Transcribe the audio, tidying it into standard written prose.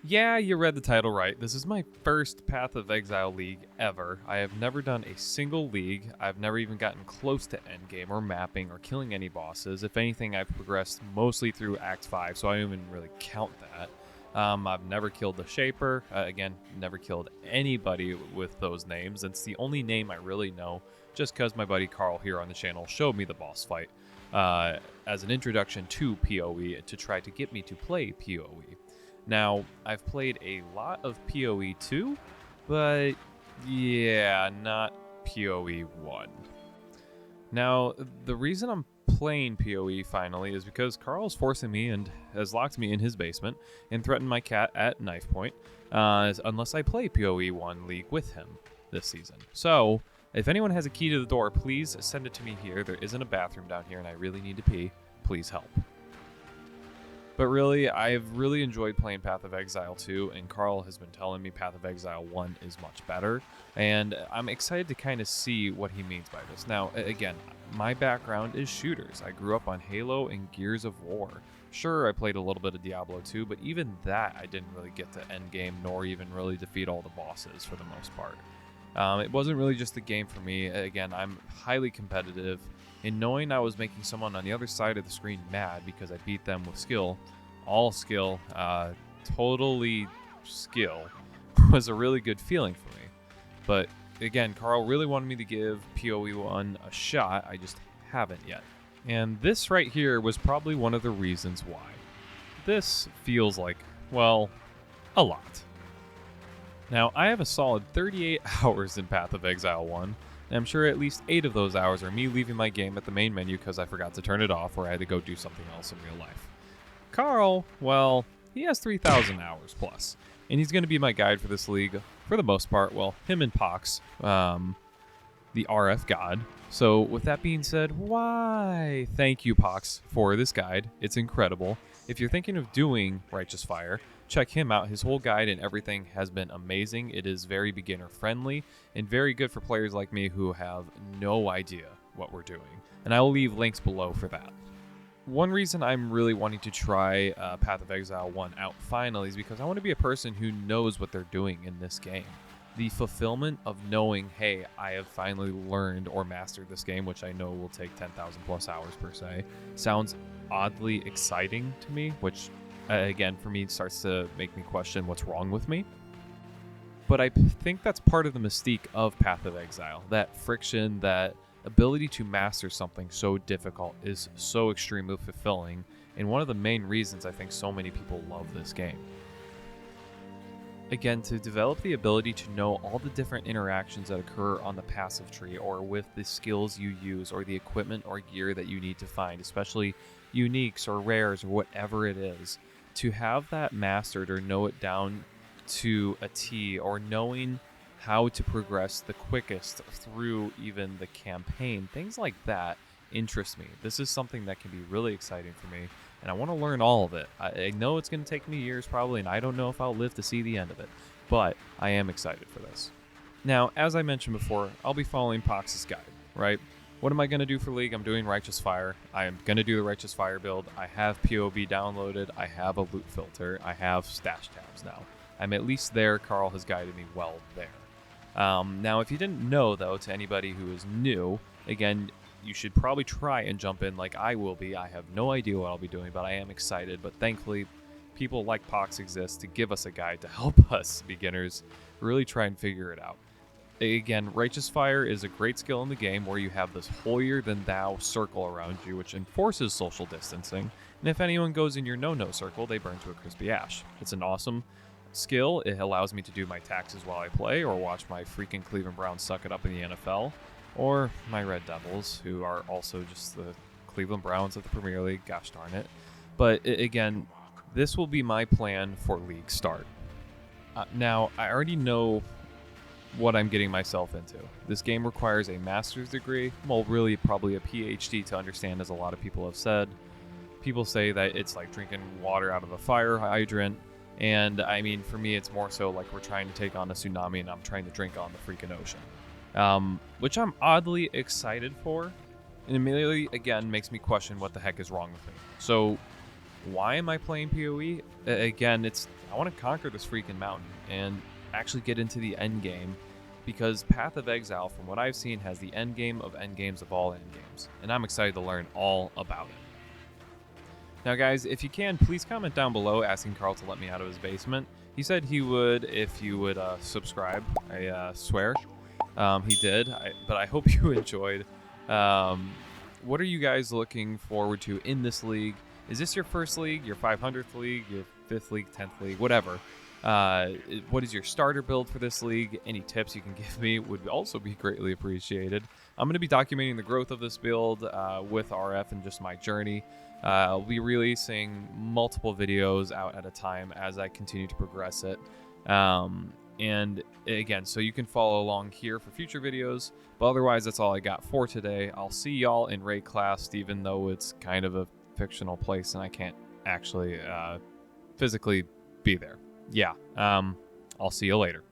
Yeah, you read the title right. This is my first Path of Exile league ever. I have never done a single league. I've never even gotten close to endgame or mapping or killing any bosses. If anything, I've progressed mostly through Act 5, so I don't even really count that. I've never killed the Shaper. Again, never killed anybody with those names. It's the only name I really know, just because my buddy Carl here on the channel showed me the boss fight as an introduction to POE to try to get me to play POE. Now, I've played a lot of PoE 2, but yeah, not PoE 1. Now, the reason I'm playing PoE finally is because Carl's forcing me and has locked me in his basement and threatened my cat at knife point unless I play PoE 1 League with him this season. So, if anyone has a key to the door, please send it to me here. There isn't a bathroom down here and I really need to pee. Please help. But really, I've really enjoyed playing Path of Exile 2, and Carl has been telling me Path of Exile 1 is much better, and I'm excited to kind of see what he means by this. Now, again, my background is shooters. I grew up on Halo and Gears of War. Sure, I played a little bit of Diablo 2, but even that I didn't really get to endgame, nor even really defeat all the bosses for the most part. It wasn't really just the game for me. Again, I'm highly competitive. In knowing I was making someone on the other side of the screen mad because I beat them with skill, all skill, totally skill, was a really good feeling for me. But again, Carl really wanted me to give PoE 1 a shot, I just haven't yet. And this right here was probably one of the reasons why. This feels like, well, a lot. Now, I have a solid 38 hours in Path of Exile 1, and I'm sure at least 8 of those hours are me leaving my game at the main menu because I forgot to turn it off or I had to go do something else in real life. Carl, well, he has 3,000 hours plus, and he's going to be my guide for this league for the most part. Well, him and Pox, the RF god. So with that being said, why? Thank you, Pox, for this guide. It's incredible. If you're thinking of doing Righteous Fire, check him out. His whole guide and everything has been amazing. It is very beginner friendly and very good for players like me who have no idea what we're doing. And I will leave links below for that. One reason I'm really wanting to try Path of Exile 1 out finally is because I want to be a person who knows what they're doing in this game. The fulfillment of knowing, hey, I have finally learned or mastered this game, which I know will take 10,000 plus hours per se, sounds oddly exciting to me, which again, for me, starts to make me question what's wrong with me. But I think that's part of the mystique of Path of Exile. That friction, that ability to master something so difficult is so extremely fulfilling, and one of the main reasons I think so many people love this game. Again, to develop the ability to know all the different interactions that occur on the passive tree or with the skills you use or the equipment or gear that you need to find, especially uniques or rares or whatever it is, to have that mastered or know it down to a T, or knowing how to progress the quickest through even the campaign, things like that interest me. This is something that can be really exciting for me, and I want to learn all of it. I know it's going to take me years probably, and I don't know if I'll live to see the end of it, but I am excited for this. Now, as I mentioned before, I'll be following Pox's guide, right? What am I going to do for League? I'm doing Righteous Fire. I am going to do the Righteous Fire build. I have POB downloaded. I have a loot filter. I have stash tabs now. I'm at least there. Carl has guided me well there. Now, if you didn't know, though, to anybody who is new, again, you should probably try and jump in like I will be. I have no idea what I'll be doing, but I am excited. But thankfully, people like Pox exist to give us a guide to help us beginners really try and figure it out. Again, Righteous Fire is a great skill in the game where you have this holier-than-thou circle around you, which enforces social distancing, and if anyone goes in your no-no circle, they burn to a crispy ash. It's an awesome skill. It allows me to do my taxes while I play, or watch my freaking Cleveland Browns suck it up in the NFL, or my Red Devils, who are also just the Cleveland Browns of the Premier League, gosh darn it. But again, this will be my plan for League start. Now, I already know what I'm getting myself into. This game requires a master's degree, well, really probably a PhD to understand, as a lot of people have said. People say that it's like drinking water out of a fire hydrant, and I mean, for me, it's more so like we're trying to take on a tsunami and I'm trying to drink on the freaking ocean, which I'm oddly excited for, and immediately, again, makes me question what the heck is wrong with me. So Why am I playing POE? Again, I want to conquer this freaking mountain and actually get into the end game, because Path of Exile, from what I've seen, has the end game of end games of all end games, and I'm excited to learn all about it. Now guys, if you can, please comment down below asking Carl to let me out of his basement. He said he would if you would subscribe. I swear. He did, but I hope you enjoyed. What are you guys looking forward to in this league? Is this your first league, your 500th league, your 5th league, 10th league, whatever? What is your starter build for this league? Any tips you can give me would also be greatly appreciated. I'm going to be documenting the growth of this build with RF and just my journey. I'll be releasing multiple videos out at a time as I continue to progress it. And again, so you can follow along here for future videos. But otherwise, that's all I got for today. I'll see y'all in raid class, even though it's kind of a fictional place and I can't actually physically be there. Yeah, I'll see you later.